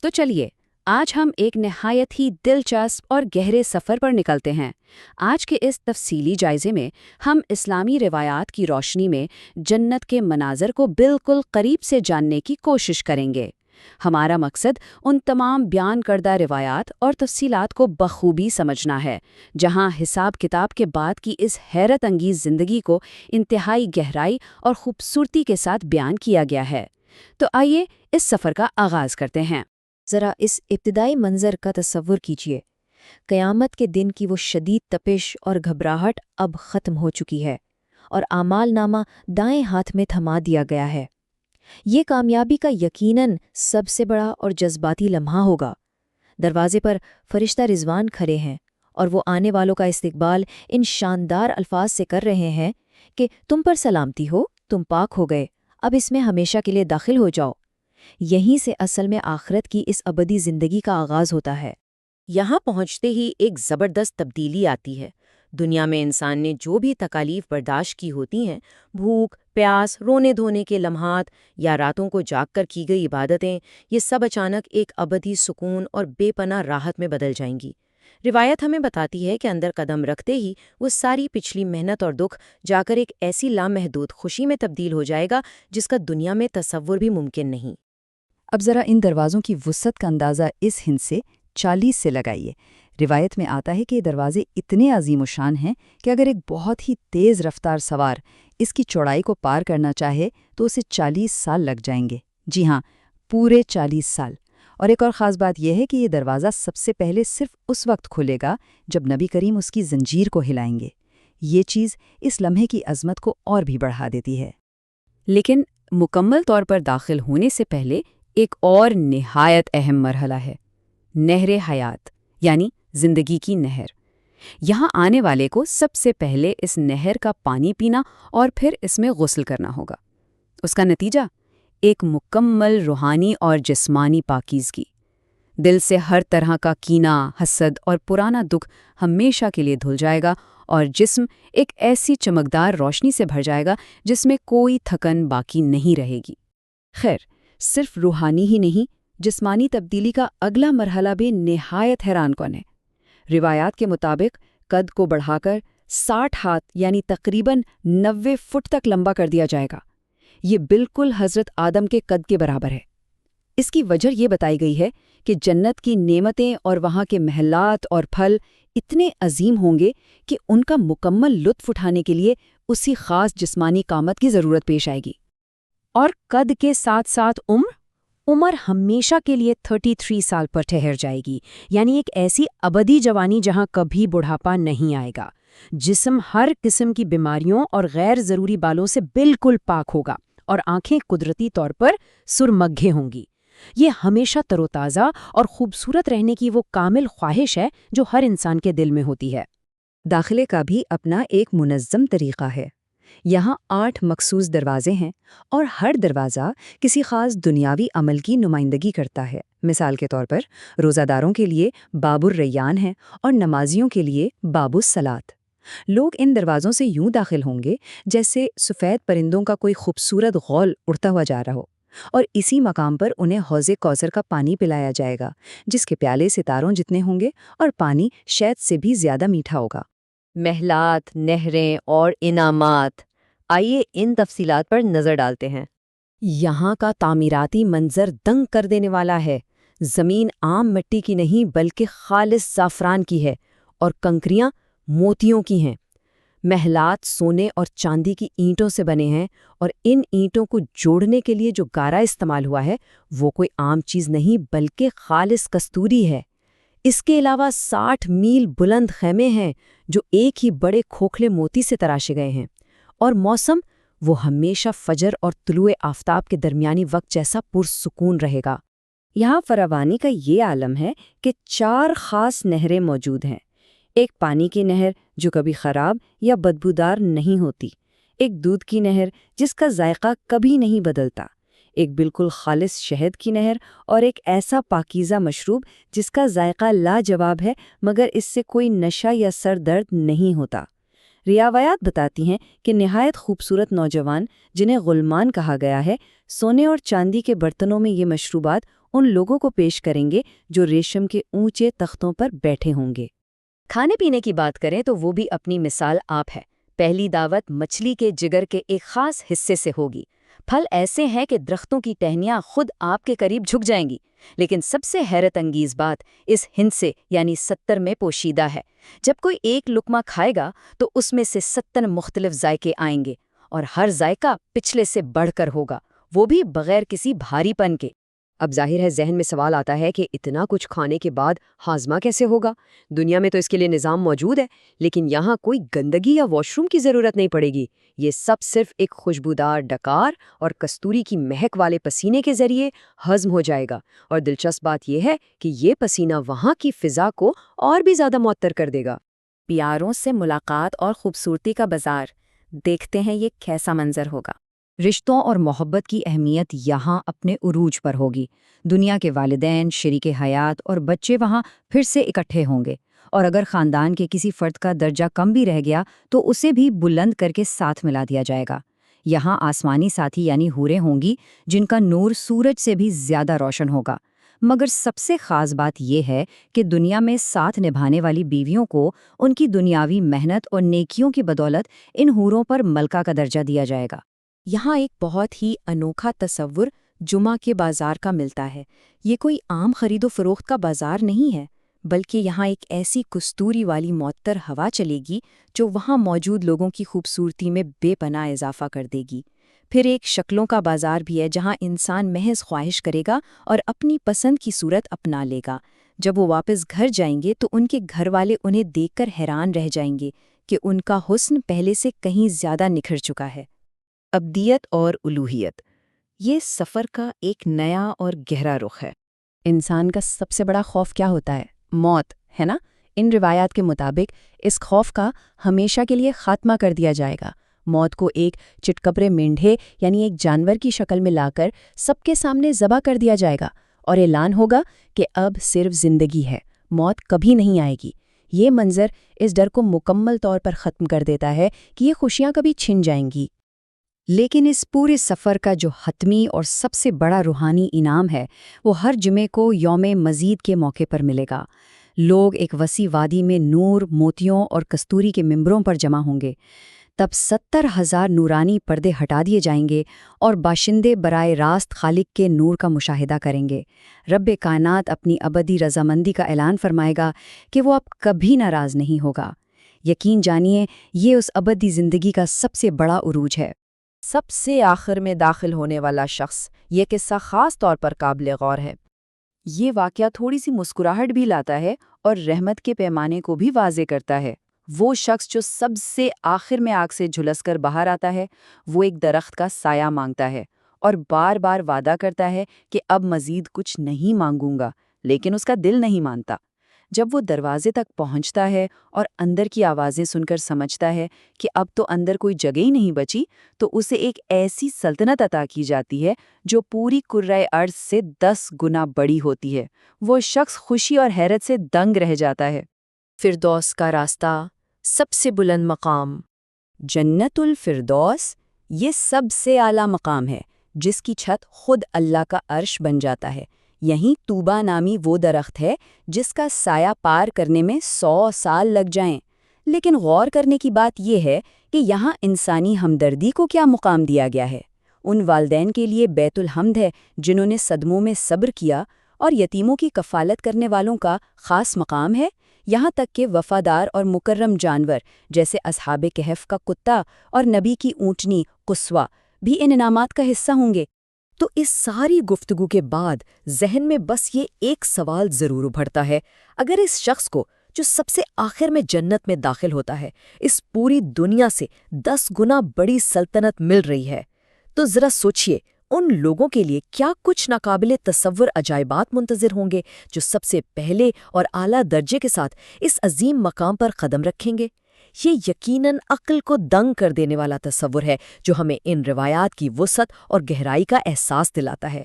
تو چلیے آج ہم ایک نہایت ہی دلچسپ اور گہرے سفر پر نکلتے ہیں۔ آج کے اس تفصیلی جائزے میں ہم اسلامی روایات کی روشنی میں جنت کے مناظر کو بالکل قریب سے جاننے کی کوشش کریں گے۔ ہمارا مقصد ان تمام بیان کردہ روایات اور تفصیلات کو بخوبی سمجھنا ہے جہاں حساب کتاب کے بعد کی اس حیرت انگیز زندگی کو انتہائی گہرائی اور خوبصورتی کے ساتھ بیان کیا گیا ہے۔ تو آئیے اس سفر کا آغاز کرتے ہیں۔ ذرا اس ابتدائی منظر کا تصور کیجیے۔ قیامت کے دن کی وہ شدید تپش اور گھبراہٹ اب ختم ہو چکی ہے اور اعمال نامہ دائیں ہاتھ میں تھما دیا گیا ہے۔ یہ کامیابی کا یقیناً سب سے بڑا اور جذباتی لمحہ ہوگا۔ دروازے پر فرشتہ رضوان کھڑے ہیں اور وہ آنے والوں کا استقبال ان شاندار الفاظ سے کر رہے ہیں کہ تم پر سلامتی ہو، تم پاک ہو گئے، اب اس میں ہمیشہ کے لیے داخل ہو جاؤ۔ یہیں سے اصل میں آخرت کی اس ابدی زندگی کا آغاز ہوتا ہے۔ یہاں پہنچتے ہی ایک زبردست تبدیلی آتی ہے۔ دنیا میں انسان نے جو بھی تکالیف برداشت کی ہوتی ہیں، بھوک، پیاس، رونے دھونے کے لمحات یا راتوں کو جاگ کر کی گئی عبادتیں، یہ سب اچانک ایک ابدی سکون اور بے پناہ راحت میں بدل جائیں گی۔ روایت ہمیں بتاتی ہے کہ اندر قدم رکھتے ہی وہ ساری پچھلی محنت اور دکھ جا کر ایک ایسی لامحدود خوشی میں تبدیل ہو جائے گا جس کا دنیا میں تصور بھی ممکن نہیں۔ اب ذرا ان دروازوں کی وسعت کا اندازہ اس ہند سے 40 سے لگائیے۔ روایت میں آتا ہے کہ یہ دروازے اتنے عظیم و شان ہیں کہ اگر ایک بہت ہی تیز رفتار سوار اس کی چوڑائی کو پار کرنا چاہے تو اسے 40 سال لگ جائیں گے۔ جی ہاں، پورے 40 سال۔ اور ایک اور خاص بات یہ ہے کہ یہ دروازہ سب سے پہلے صرف اس وقت کھلے گا جب نبی کریم اس کی زنجیر کو ہلائیں گے۔ یہ چیز اس لمحے کی عظمت کو اور بھی بڑھا دیتی ہے۔ لیکن مکمل طور پر داخل ہونے سے پہلے ایک اور نہایت اہم مرحلہ ہے، نہر حیات، یعنی زندگی کی نہر۔ یہاں آنے والے کو سب سے پہلے اس نہر کا پانی پینا اور پھر اس میں غسل کرنا ہوگا۔ اس کا نتیجہ ایک مکمل روحانی اور جسمانی پاکیزگی۔ دل سے ہر طرح کا کینہ، حسد اور پرانا دکھ ہمیشہ کے لیے دھل جائے گا اور جسم ایک ایسی چمکدار روشنی سے بھر جائے گا جس میں کوئی تھکن باقی نہیں رہے گی۔ خیر، صرف روحانی ہی نہیں، جسمانی تبدیلی کا اگلا مرحلہ بھی نہایت حیران کن ہے۔ روایات کے مطابق قد کو بڑھا کر 60 ہاتھ یعنی تقریباً 90 فٹ تک لمبا کر دیا جائے گا۔ یہ بالکل حضرت آدم کے قد کے برابر ہے۔ اس کی وجہ یہ بتائی گئی ہے کہ جنت کی نعمتیں اور وہاں کے محلات اور پھل اتنے عظیم ہوں گے کہ ان کا مکمل لطف اٹھانے کے لیے اسی خاص جسمانی قامت کی ضرورت پیش آئے گی۔ اور قد کے ساتھ ساتھ عمر ہمیشہ کے لیے 33 سال پر ٹھہر جائے گی، یعنی ایک ایسی ابدی جوانی جہاں کبھی بڑھاپا نہیں آئے گا۔ جسم ہر قسم کی بیماریوں اور غیر ضروری بالوں سے بالکل پاک ہوگا اور آنکھیں قدرتی طور پر سرمگھے ہوں گی۔ یہ ہمیشہ تر و تازہ اور خوبصورت رہنے کی وہ کامل خواہش ہے جو ہر انسان کے دل میں ہوتی ہے۔ داخلے کا بھی اپنا ایک منظم طریقہ ہے۔ یہاں 8 مخصوص دروازے ہیں اور ہر دروازہ کسی خاص دنیاوی عمل کی نمائندگی کرتا ہے۔ مثال کے طور پر روزہ داروں کے لیے باب الریان ہے اور نمازیوں کے لیے باب الصلاۃ۔ لوگ ان دروازوں سے یوں داخل ہوں گے جیسے سفید پرندوں کا کوئی خوبصورت غول اڑتا ہوا جا رہا ہو، اور اسی مقام پر انہیں حوض کوثر کا پانی پلایا جائے گا جس کے پیالے ستاروں جتنے ہوں گے اور پانی شہد سے بھی زیادہ میٹھا ہوگا۔ محلات، نہریں اور انعامات، آئیے ان تفصیلات پر نظر ڈالتے ہیں۔ یہاں کا تعمیراتی منظر دنگ کر دینے والا ہے۔ زمین عام مٹی کی نہیں بلکہ خالص زعفران کی ہے اور کنکریاں موتیوں کی ہیں۔ محلات سونے اور چاندی کی اینٹوں سے بنے ہیں اور ان اینٹوں کو جوڑنے کے لیے جو گارا استعمال ہوا ہے وہ کوئی عام چیز نہیں بلکہ خالص کستوری ہے۔ اس کے علاوہ 60 میل بلند خیمے ہیں جو ایک ہی بڑے کھوکھلے موتی سے تراشے گئے ہیں، اور موسم وہ ہمیشہ فجر اور طلوع آفتاب کے درمیانی وقت جیسا پرسکون رہے گا۔ یہاں فراوانی کا یہ عالم ہے کہ 4 خاص نہریں موجود ہیں۔ ایک پانی کی نہر جو کبھی خراب یا بدبودار نہیں ہوتی، ایک دودھ کی نہر جس کا ذائقہ کبھی نہیں بدلتا، ایک بالکل خالص شہد کی نہر، اور ایک ایسا پاکیزہ مشروب جس کا ذائقہ لاجواب ہے مگر اس سے کوئی نشہ یا سر درد نہیں ہوتا۔ روایات بتاتی ہیں کہ نہایت خوبصورت نوجوان جنہیں غلمان کہا گیا ہے، سونے اور چاندی کے برتنوں میں یہ مشروبات ان لوگوں کو پیش کریں گے جو ریشم کے اونچے تختوں پر بیٹھے ہوں گے۔ کھانے پینے کی بات کریں تو وہ بھی اپنی مثال آپ ہے۔ پہلی دعوت مچھلی کے جگر کے ایک خاص حصے سے ہوگی۔ پھل ایسے ہیں کہ درختوں کی ٹہنیاں خود آپ کے قریب جھک جائیں گی۔ لیکن سب سے حیرت انگیز بات اس ہندسے یعنی 70 میں پوشیدہ ہے۔ جب کوئی ایک لقمہ کھائے گا تو اس میں سے 70 مختلف ذائقے آئیں گے، اور ہر ذائقہ پچھلے سے بڑھ کر ہوگا، وہ بھی بغیر کسی بھاری پن کے۔ اب ظاہر ہے ذہن میں سوال آتا ہے کہ اتنا کچھ کھانے کے بعد ہاضمہ کیسے ہوگا؟ دنیا میں تو اس کے لیے نظام موجود ہے، لیکن یہاں کوئی گندگی یا واش روم کی ضرورت نہیں پڑے گی۔ یہ سب صرف ایک خوشبودار ڈکار اور کستوری کی مہک والے پسینے کے ذریعے ہضم ہو جائے گا، اور دلچسپ بات یہ ہے کہ یہ پسینہ وہاں کی فضا کو اور بھی زیادہ معطر کر دے گا۔ پیاروں سے ملاقات اور خوبصورتی کا بازار، دیکھتے ہیں یہ کیسا منظر ہوگا۔ رشتوں اور محبت کی اہمیت یہاں اپنے عروج پر ہوگی۔ دنیا کے والدین، شریک حیات اور بچے وہاں پھر سے اکٹھے ہوں گے، اور اگر خاندان کے کسی فرد کا درجہ کم بھی رہ گیا تو اسے بھی بلند کر کے ساتھ ملا دیا جائے گا۔ یہاں آسمانی ساتھی یعنی حوریں ہوں گی جن کا نور سورج سے بھی زیادہ روشن ہوگا۔ مگر سب سے خاص بات یہ ہے کہ دنیا میں ساتھ نبھانے والی بیویوں کو ان کی دنیاوی محنت اور نیکیوں کی بدولت ان حوروں پر ملکہ کا درجہ دیا جائے گا۔ یہاں ایک بہت ہی انوکھا تصور جمعہ کے بازار کا ملتا ہے۔ یہ کوئی عام خرید و فروخت کا بازار نہیں ہے، بلکہ یہاں ایک ایسی کستوری والی معطر ہوا چلے گی جو وہاں موجود لوگوں کی خوبصورتی میں بے پناہ اضافہ کر دے گی۔ پھر ایک شکلوں کا بازار بھی ہے جہاں انسان محض خواہش کرے گا اور اپنی پسند کی صورت اپنا لے گا۔ جب وہ واپس گھر جائیں گے تو ان کے گھر والے انہیں دیکھ کر حیران رہ جائیں گے کہ ان کا حسن پہلے سے کہیں زیادہ نکھر چکا ہے۔ ابدیت اور الوہیت، یہ سفر کا ایک نیا اور گہرا رخ ہے۔ انسان کا سب سے بڑا خوف کیا ہوتا ہے؟ موت، ہے نا؟ ان روایات کے مطابق اس خوف کا ہمیشہ کے لیے خاتمہ کر دیا جائے گا۔ موت کو ایک چٹکبرے مینڈھے یعنی ایک جانور کی شکل میں لا کر سب کے سامنے ذبح کر دیا جائے گا، اور اعلان ہوگا کہ اب صرف زندگی ہے، موت کبھی نہیں آئے گی۔ یہ منظر اس ڈر کو مکمل طور پر ختم کر دیتا ہے کہ یہ خوشیاں کبھی چھن جائیں گی۔ لیکن اس پورے سفر کا جو حتمی اور سب سے بڑا روحانی انعام ہے وہ ہر جمعے کو یوم مزید کے موقع پر ملے گا۔ لوگ ایک وسیع وادی میں نور، موتیوں اور کستوری کے ممبروں پر جمع ہوں گے۔ تب 70,000 نورانی پردے ہٹا دیے جائیں گے اور باشندے براہ راست خالق کے نور کا مشاہدہ کریں گے۔ رب کائنات اپنی ابدی رضامندی کا اعلان فرمائے گا کہ وہ اب کبھی ناراض نہیں ہوگا۔ یقین جانیے یہ اس ابدی زندگی کا سب سے بڑا عروج ہے۔ سب سے آخر میں داخل ہونے والا شخص، یہ قصہ خاص طور پر قابل غور ہے۔ یہ واقعہ تھوڑی سی مسکراہٹ بھی لاتا ہے اور رحمت کے پیمانے کو بھی واضح کرتا ہے۔ وہ شخص جو سب سے آخر میں آگ سے جھلس کر باہر آتا ہے، وہ ایک درخت کا سایہ مانگتا ہے اور بار بار وعدہ کرتا ہے کہ اب مزید کچھ نہیں مانگوں گا، لیکن اس کا دل نہیں مانتا۔ جب وہ دروازے تک پہنچتا ہے اور اندر کی آوازیں سن کر سمجھتا ہے کہ اب تو اندر کوئی جگہ ہی نہیں بچی، تو اسے ایک ایسی سلطنت عطا کی جاتی ہے جو پوری کرۂ ارض سے 10 گنا بڑی ہوتی ہے۔ وہ شخص خوشی اور حیرت سے دنگ رہ جاتا ہے۔ فردوس کا راستہ، سب سے بلند مقام۔ جنت الفردوس یہ سب سے اعلیٰ مقام ہے جس کی چھت خود اللہ کا عرش بن جاتا ہے۔ یہیں طوبہ نامی وہ درخت ہے جس کا سایہ پار کرنے میں 100 سال لگ جائیں۔ لیکن غور کرنے کی بات یہ ہے کہ یہاں انسانی ہمدردی کو کیا مقام دیا گیا ہے۔ ان والدین کے لیے بیت الحمد ہے جنہوں نے صدموں میں صبر کیا، اور یتیموں کی کفالت کرنے والوں کا خاص مقام ہے۔ یہاں تک کہ وفادار اور مکرم جانور جیسے اصحاب کہف کا کتا اور نبی کی اونٹنی قصوہ بھی ان انعامات کا حصہ ہوں گے۔ تو اس ساری گفتگو کے بعد ذہن میں بس یہ ایک سوال ضرور ابھرتا ہے، اگر اس شخص کو جو سب سے آخر میں جنت میں داخل ہوتا ہے اس پوری دنیا سے 10 گنا بڑی سلطنت مل رہی ہے، تو ذرا سوچئے ان لوگوں کے لیے کیا کچھ ناقابل تصور عجائبات منتظر ہوں گے جو سب سے پہلے اور اعلیٰ درجے کے ساتھ اس عظیم مقام پر قدم رکھیں گے۔ یہ یقیناً عقل کو دنگ کر دینے والا تصور ہے جو ہمیں ان روایات کی وسعت اور گہرائی کا احساس دلاتا ہے۔